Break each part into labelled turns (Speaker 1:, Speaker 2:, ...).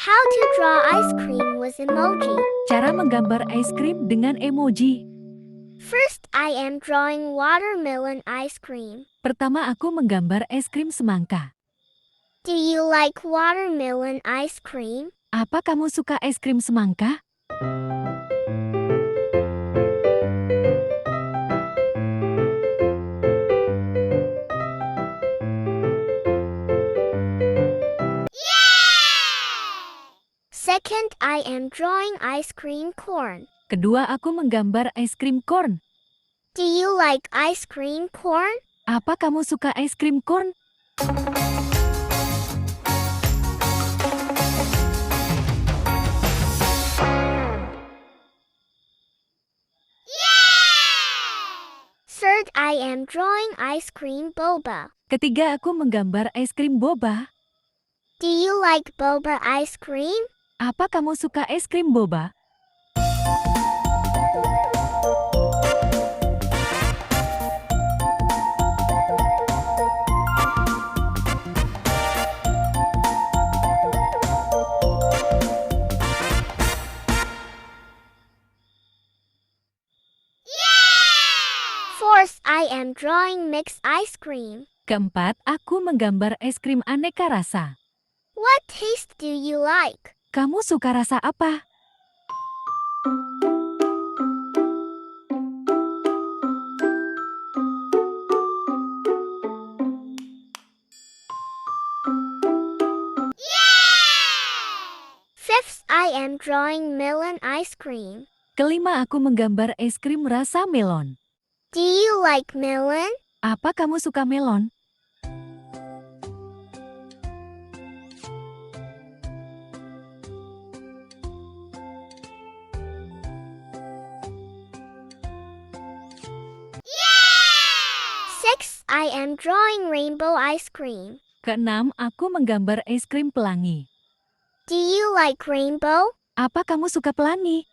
Speaker 1: How to draw ice cream with emoji.
Speaker 2: Cara menggambar ice cream dengan emoji.
Speaker 1: First, I am drawing watermelon ice cream.
Speaker 2: Pertama aku menggambar es krim semangka.
Speaker 1: Do you like watermelon ice cream?
Speaker 2: Apa kamu suka es krim semangka?
Speaker 1: Second, I am drawing ice cream corn.
Speaker 2: Kedua aku menggambar es krim corn.
Speaker 1: Do you like ice cream corn?
Speaker 2: Apa kamu suka es krim corn?
Speaker 1: Third, I am drawing ice cream boba.
Speaker 2: Ketiga aku menggambar es krim boba.
Speaker 1: Do you like boba ice cream?
Speaker 2: Apa kamu suka es krim boba?
Speaker 1: Fourth, I am drawing mixed ice cream.
Speaker 2: Keempat, aku menggambar es krim aneka rasa.
Speaker 1: What taste do you like?
Speaker 2: Kamu suka rasa apa?
Speaker 1: Fifth, I am drawing melon ice cream.
Speaker 2: Kelima, aku menggambar es krim rasa melon.
Speaker 1: Do you like melon?
Speaker 2: Apa kamu suka melon?
Speaker 1: Sixth, I am drawing rainbow ice cream.
Speaker 2: Keenam, aku menggambar es krim pelangi.
Speaker 1: Do you like rainbow?
Speaker 2: Apa kamu suka pelangi?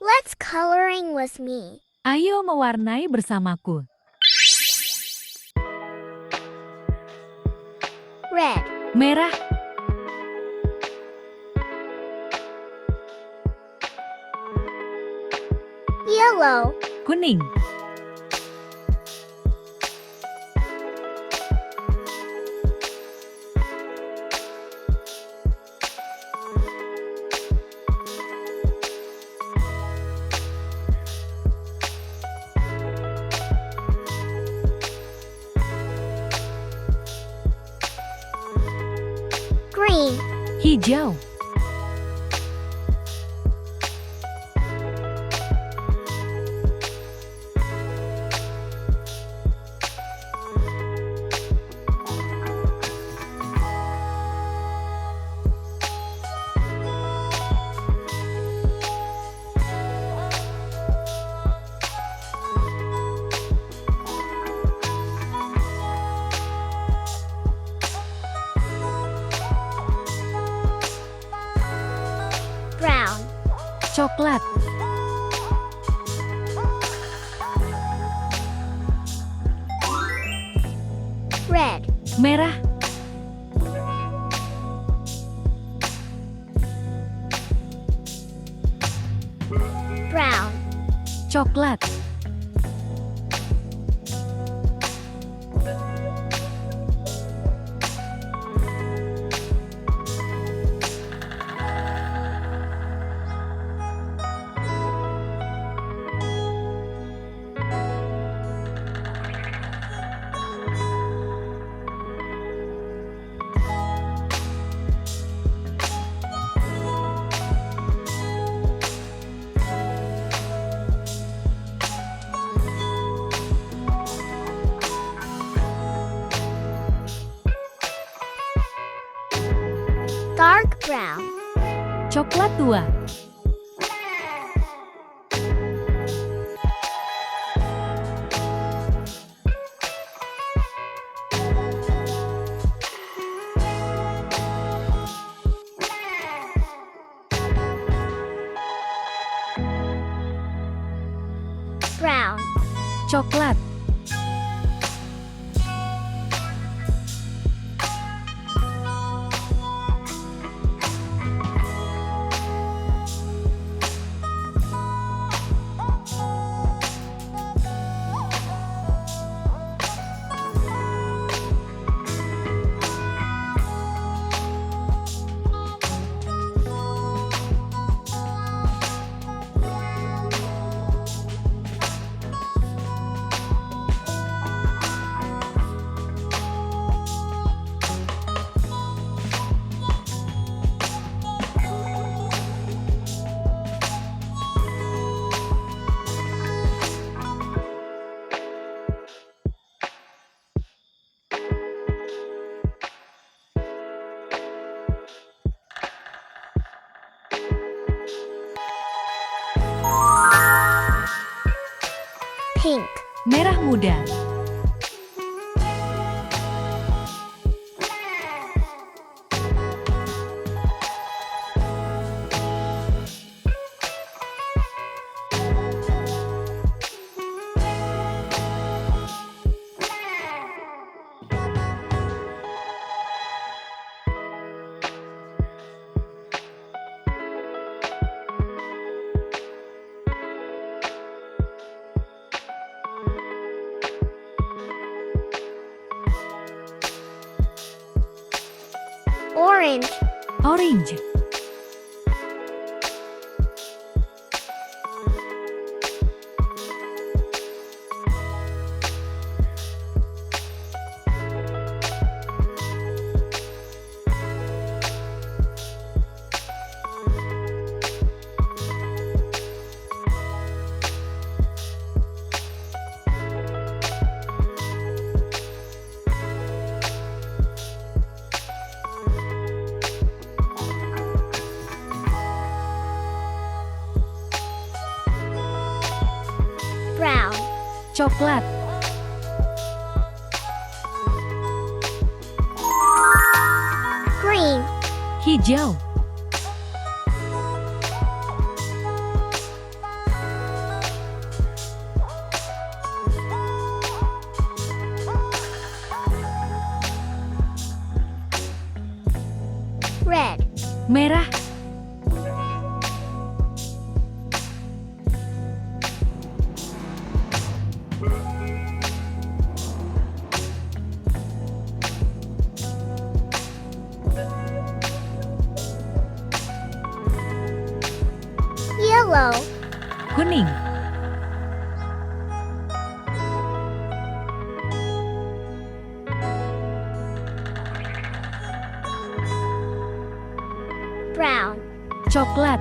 Speaker 1: Let's coloring with me.
Speaker 2: Ayo mewarnai bersamaku.
Speaker 1: Red,
Speaker 2: Merah,
Speaker 1: yellow,
Speaker 2: kuning,
Speaker 1: green,
Speaker 2: hijau,
Speaker 1: brown,
Speaker 2: coklat,
Speaker 1: red,
Speaker 2: merah,
Speaker 1: brown,
Speaker 2: coklat,
Speaker 1: dark brown,
Speaker 2: coklat tua,
Speaker 1: brown,
Speaker 2: coklat, muda.
Speaker 1: Orange.
Speaker 2: Orange.
Speaker 1: Brown.
Speaker 2: Coklat.
Speaker 1: Green.
Speaker 2: Hijau.
Speaker 1: Red.
Speaker 2: Merah.
Speaker 1: Yellow.
Speaker 2: Kuning.
Speaker 1: Brown.
Speaker 2: Coklat.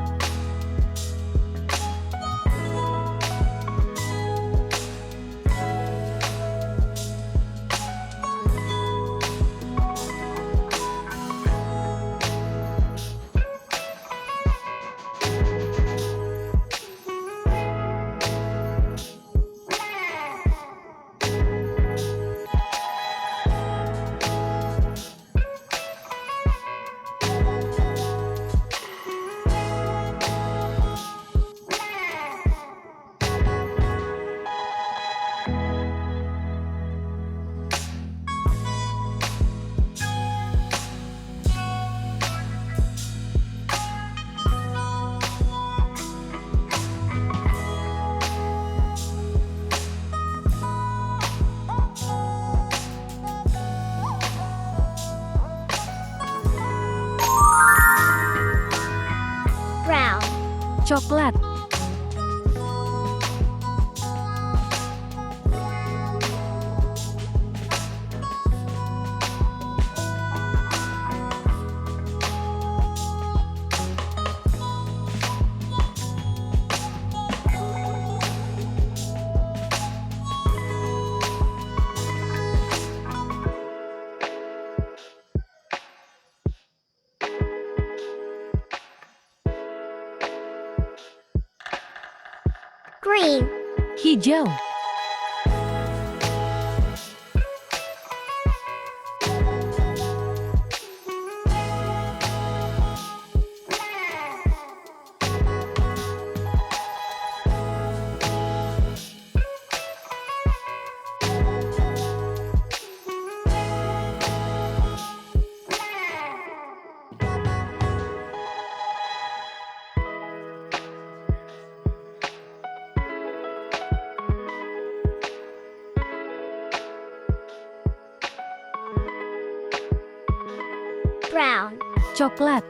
Speaker 1: Brown.
Speaker 2: Coklat.
Speaker 1: Green.
Speaker 2: Hijau.
Speaker 1: Brown.
Speaker 2: Coklat.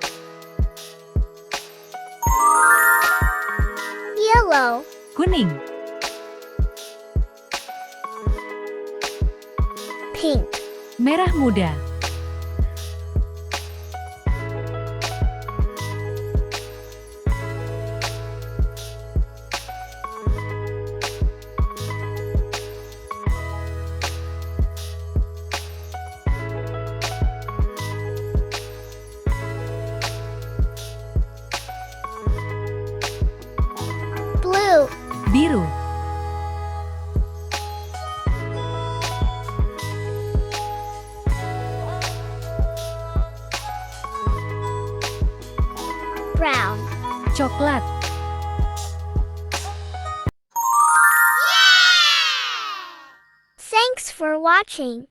Speaker 1: Yellow.
Speaker 2: Kuning.
Speaker 1: Pink.
Speaker 2: Merah muda.
Speaker 1: Blue.
Speaker 2: Biru.
Speaker 1: Brown.
Speaker 2: Coklat.
Speaker 1: Thanks for watching.